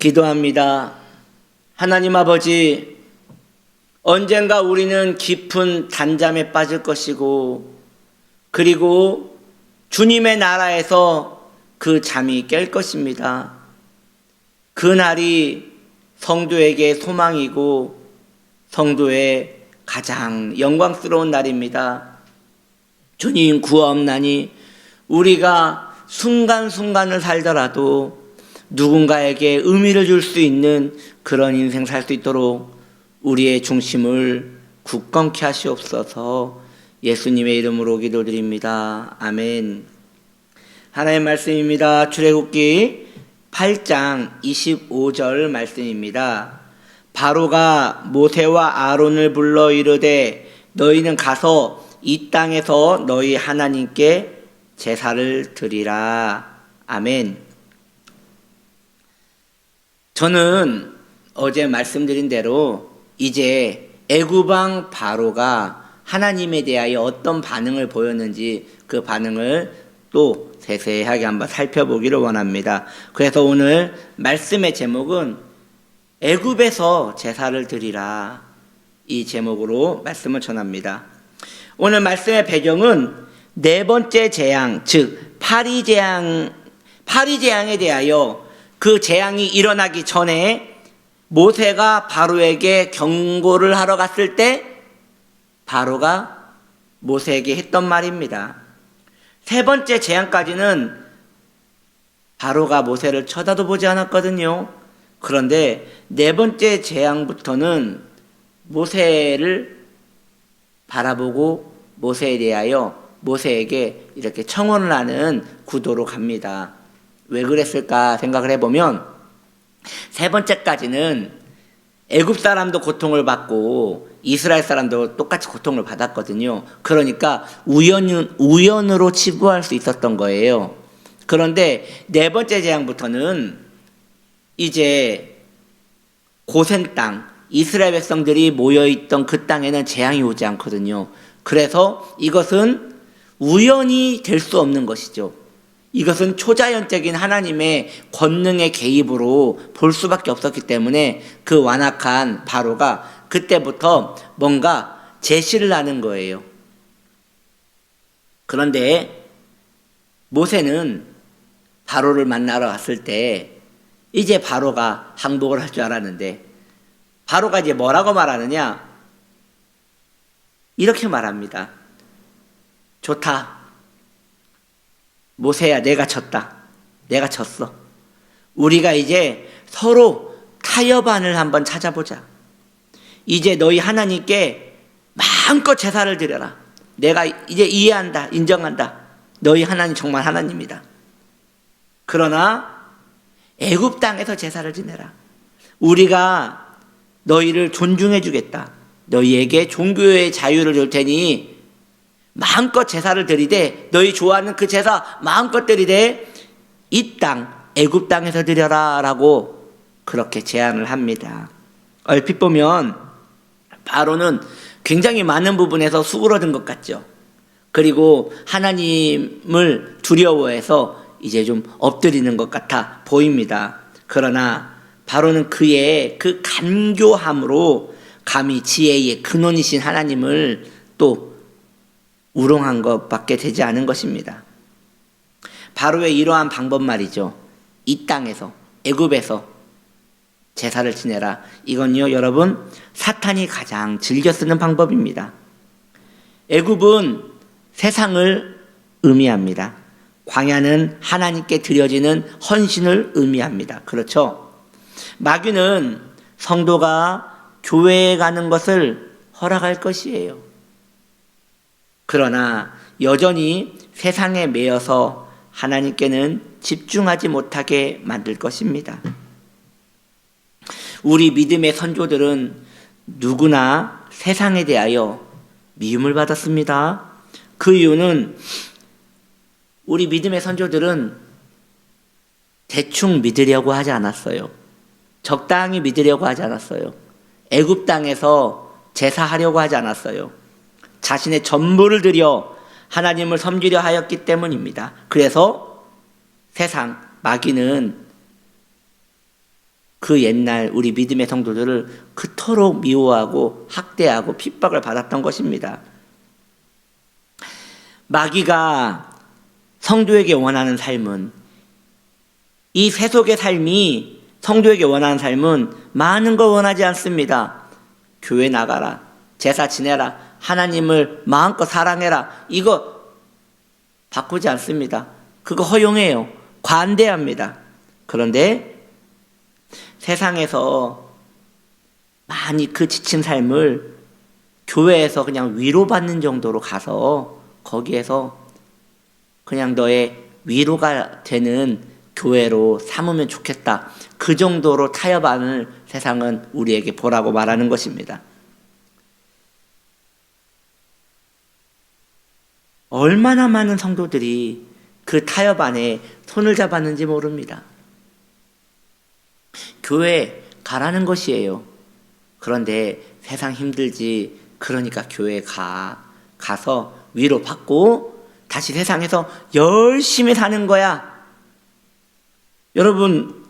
기도합니다. 하나님 아버지, 언젠가 우리는 깊은 단잠에 빠질 것이고, 그리고 주님의 나라에서 그 잠이 깰 것입니다. 그날이 성도에게 소망이고 성도의 가장 영광스러운 날입니다. 주님 구하옵나니 우리가 순간순간을 살더라도 누군가에게 의미를 줄 수 있는 그런 인생 살 수 있도록 우리의 중심을 굳건케 하시옵소서. 예수님의 이름으로 기도드립니다. 아멘. 하나님의 말씀입니다. 출애굽기 8장 25절 말씀입니다. 바로가 모세와 아론을 불러 이르되 너희는 가서 이 땅에서 너희 하나님께 제사를 드리라. 아멘. 저는 어제 말씀드린 대로 이제 애굽 왕 바로가 하나님에 대하여 어떤 반응을 보였는지 그 반응을 또 세세하게 한번 살펴보기를 원합니다. 그래서 오늘 말씀의 제목은 애굽에서 제사를 드리라, 이 제목으로 말씀을 전합니다. 오늘 말씀의 배경은 네 번째 재앙, 즉 파리 재앙에 대하여 그 재앙이 일어나기 전에 모세가 바로에게 경고를 하러 갔을 때 바로가 모세에게 했던 말입니다. 세 번째 재앙까지는 바로가 모세를 쳐다도 보지 않았거든요. 그런데 네 번째 재앙부터는 모세를 바라보고 모세에 대하여 모세에게 이렇게 청혼을 하는 구도로 갑니다. 왜 그랬을까 생각을 해보면 세 번째까지는 애굽 사람도 고통을 받고 이스라엘 사람도 똑같이 고통을 받았거든요. 그러니까 우연으로 치부할 수 있었던 거예요. 그런데 네 번째 재앙부터는 이제 고센 땅, 이스라엘 백성들이 모여있던 그 땅에는 재앙이 오지 않거든요. 그래서 이것은 우연이 될 수 없는 것이죠. 이것은 초자연적인 하나님의 권능의 개입으로 볼 수밖에 없었기 때문에 그 완악한 바로가 그때부터 뭔가 제시를 하는 거예요. 그런데 모세는 바로를 만나러 갔을 때 이제 바로가 항복을 할 줄 알았는데 바로가 이제 뭐라고 말하느냐? 이렇게 말합니다. 좋다. 모세야, 내가 졌다. 내가 졌어. 우리가 이제 서로 타협안을 한번 찾아보자. 이제 너희 하나님께 마음껏 제사를 드려라. 내가 이제 이해한다. 인정한다. 너희 하나님 정말 하나님이다. 그러나 애굽 땅에서 제사를 지내라. 우리가 너희를 존중해 주겠다. 너희에게 종교의 자유를 줄 테니 마음껏 제사를 드리되 너희 좋아하는 그 제사 마음껏 드리되 이 땅 애굽 땅에서 드려라 라고 그렇게 제안을 합니다. 얼핏 보면 바로는 굉장히 많은 부분에서 수그러든 것 같죠. 그리고 하나님을 두려워해서 이제 좀 엎드리는 것 같아 보입니다. 그러나 바로는 그의 그 간교함으로 감히 지혜의 근원이신 하나님을 또 우롱한 것밖에 되지 않은 것입니다. 바로의 이러한 방법 말이죠. 이 땅에서 애굽에서 제사를 지내라. 이건요 여러분 사탄이 가장 즐겨 쓰는 방법입니다. 애굽은 세상을 의미합니다. 광야는 하나님께 드려지는 헌신을 의미합니다. 그렇죠? 마귀는 성도가 교회에 가는 것을 허락할 것이에요. 그러나 여전히 세상에 매여서 하나님께는 집중하지 못하게 만들 것입니다. 우리 믿음의 선조들은 누구나 세상에 대하여 미움을 받았습니다. 그 이유는 우리 믿음의 선조들은 대충 믿으려고 하지 않았어요. 적당히 믿으려고 하지 않았어요. 애굽 땅에서 제사하려고 하지 않았어요. 자신의 전부를 들여 하나님을 섬기려 하였기 때문입니다. 그래서 세상, 마귀는 그 옛날 우리 믿음의 성도들을 그토록 미워하고 학대하고 핍박을 받았던 것입니다. 마귀가 성도에게 원하는 삶은, 이 세속의 삶이 성도에게 원하는 삶은 많은 걸 원하지 않습니다. 교회 나가라, 제사 지내라, 하나님을 마음껏 사랑해라, 이거 바꾸지 않습니다. 그거 허용해요. 관대합니다. 그런데 세상에서 많이 그 지친 삶을 교회에서 그냥 위로받는 정도로 가서 거기에서 그냥 너의 위로가 되는 교회로 삼으면 좋겠다, 그 정도로 타협하는 세상은 우리에게 보라고 말하는 것입니다. 얼마나 많은 성도들이 그 타협 안에 손을 잡았는지 모릅니다. 교회 가라는 것이에요. 그런데 세상 힘들지, 그러니까 교회 가서 위로받고 다시 세상에서 열심히 사는 거야. 여러분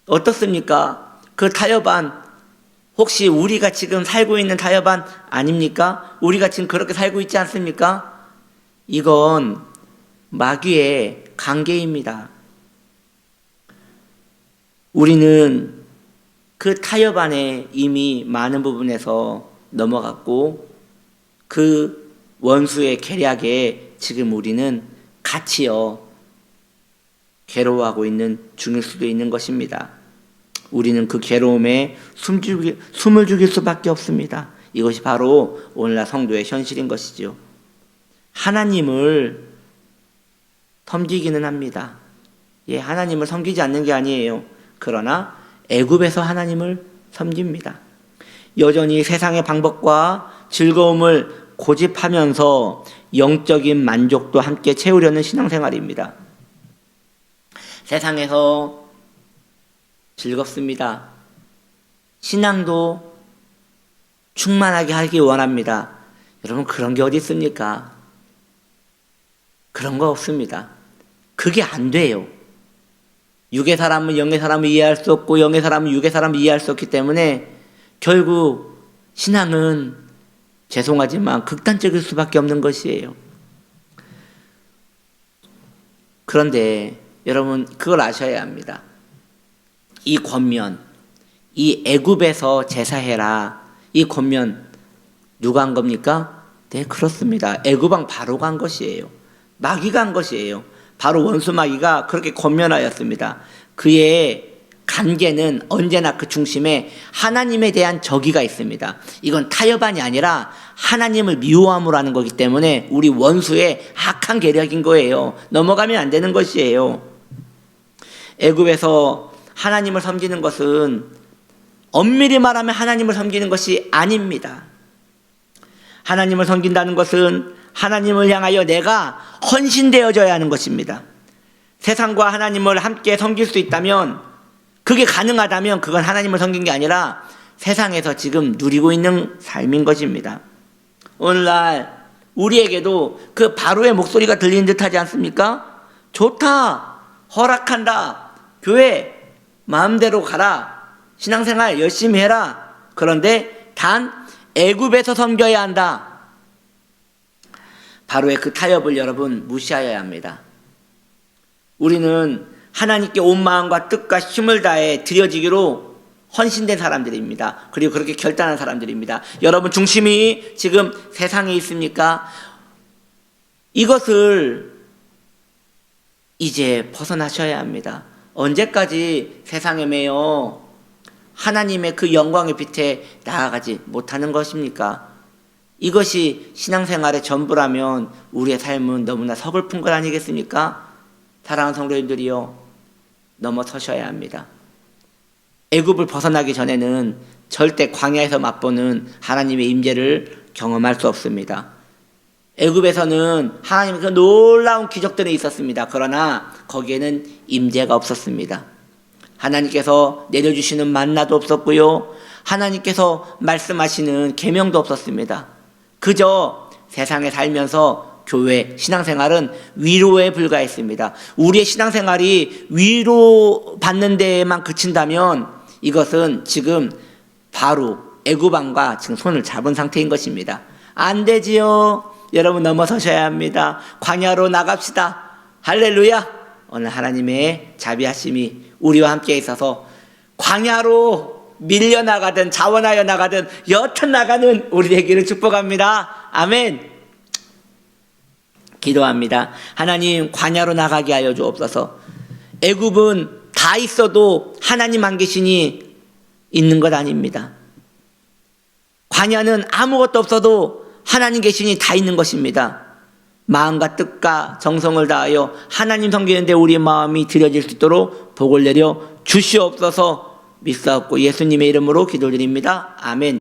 어떻습니까? 그 타협안 혹시 우리가 지금 살고 있는 타협안 아닙니까? 우리가 지금 그렇게 살고 있지 않습니까? 이건 마귀의 관계입니다. 우리는 그 타협 안에 이미 많은 부분에서 넘어갔고 그 원수의 계략에 지금 우리는 같이요 괴로워하고 있는 중일 수도 있는 것입니다. 우리는 그 괴로움에 숨을 죽일 수밖에 없습니다. 이것이 바로 오늘날 성도의 현실인 것이죠. 하나님을 섬기기는 합니다. 예, 하나님을 섬기지 않는 게 아니에요. 그러나 애굽에서 하나님을 섬깁니다. 여전히 세상의 방법과 즐거움을 고집하면서 영적인 만족도 함께 채우려는 신앙생활입니다. 세상에서 즐겁습니다. 신앙도 충만하게 하기 원합니다. 여러분 그런 게 어디 있습니까? 그런 거 없습니다. 그게 안 돼요. 육의 사람은 영의 사람을 이해할 수 없고 영의 사람은 육의 사람을 이해할 수 없기 때문에 결국 신앙은 죄송하지만 극단적일 수밖에 없는 것이에요. 그런데 여러분 그걸 아셔야 합니다. 이 권면, 이 애굽에서 제사해라, 이 권면 누가 한 겁니까? 네, 그렇습니다. 애굽왕 바로가 한 것이에요. 마귀가 한 것이에요. 바로 원수 마귀가 그렇게 권면하였습니다. 그의 관계는 언제나 그 중심에 하나님에 대한 저기가 있습니다. 이건 타협안이 아니라 하나님을 미워함으로 하는 거기 때문에 우리 원수의 악한 계략인 거예요. 넘어가면 안 되는 것이에요. 애굽에서 하나님을 섬기는 것은 엄밀히 말하면 하나님을 섬기는 것이 아닙니다. 하나님을 섬긴다는 것은 하나님을 향하여 내가 헌신되어져야 하는 것입니다. 세상과 하나님을 함께 섬길 수 있다면, 그게 가능하다면 그건 하나님을 섬긴 게 아니라 세상에서 지금 누리고 있는 삶인 것입니다. 오늘날 우리에게도 그 바로의 목소리가 들리는 듯 하지 않습니까? 좋다, 허락한다, 교회 마음대로 가라, 신앙생활 열심히 해라. 그런데 단 애굽에서 섬겨야 한다. 바로의 그 타협을 여러분 무시하여야 합니다. 우리는 하나님께 온 마음과 뜻과 힘을 다해 드려지기로 헌신된 사람들입니다. 그리고 그렇게 결단한 사람들입니다. 여러분 중심이 지금 세상에 있습니까? 이것을 이제 벗어나셔야 합니다. 언제까지 세상에 매여 하나님의 그 영광의 빛에 나아가지 못하는 것입니까? 이것이 신앙생활의 전부라면 우리의 삶은 너무나 서글픈 것 아니겠습니까? 사랑하는 성도님들이요, 넘어서셔야 합니다. 애굽을 벗어나기 전에는 절대 광야에서 맛보는 하나님의 임재를 경험할 수 없습니다. 애굽에서는 하나님의 그 놀라운 기적들이 있었습니다. 그러나 거기에는 임재가 없었습니다. 하나님께서 내려주시는 만나도 없었고요, 하나님께서 말씀하시는 계명도 없었습니다. 그저 세상에 살면서 교회 신앙생활은 위로에 불과했습니다. 우리의 신앙생활이 위로받는 데에만 그친다면 이것은 지금 바로 애굽 왕과 지금 손을 잡은 상태인 것입니다. 안 되지요. 여러분 넘어서셔야 합니다. 광야로 나갑시다. 할렐루야. 오늘 하나님의 자비하심이 우리와 함께 있어서 광야로 밀려나가든 자원하여 나가든 여튼 나가는 우리 되기를 축복합니다. 아멘. 기도합니다. 하나님 광야로 나가게 하여 주옵소서. 애굽은 다 있어도 하나님 안 계시니 있는 것 아닙니다. 광야는 아무것도 없어도 하나님 계시니 다 있는 것입니다. 마음과 뜻과 정성을 다하여 하나님 섬기는데 우리의 마음이 들여질 수 있도록 복을 내려 주시옵소서. 믿사옵고 예수님의 이름으로 기도드립니다. 아멘.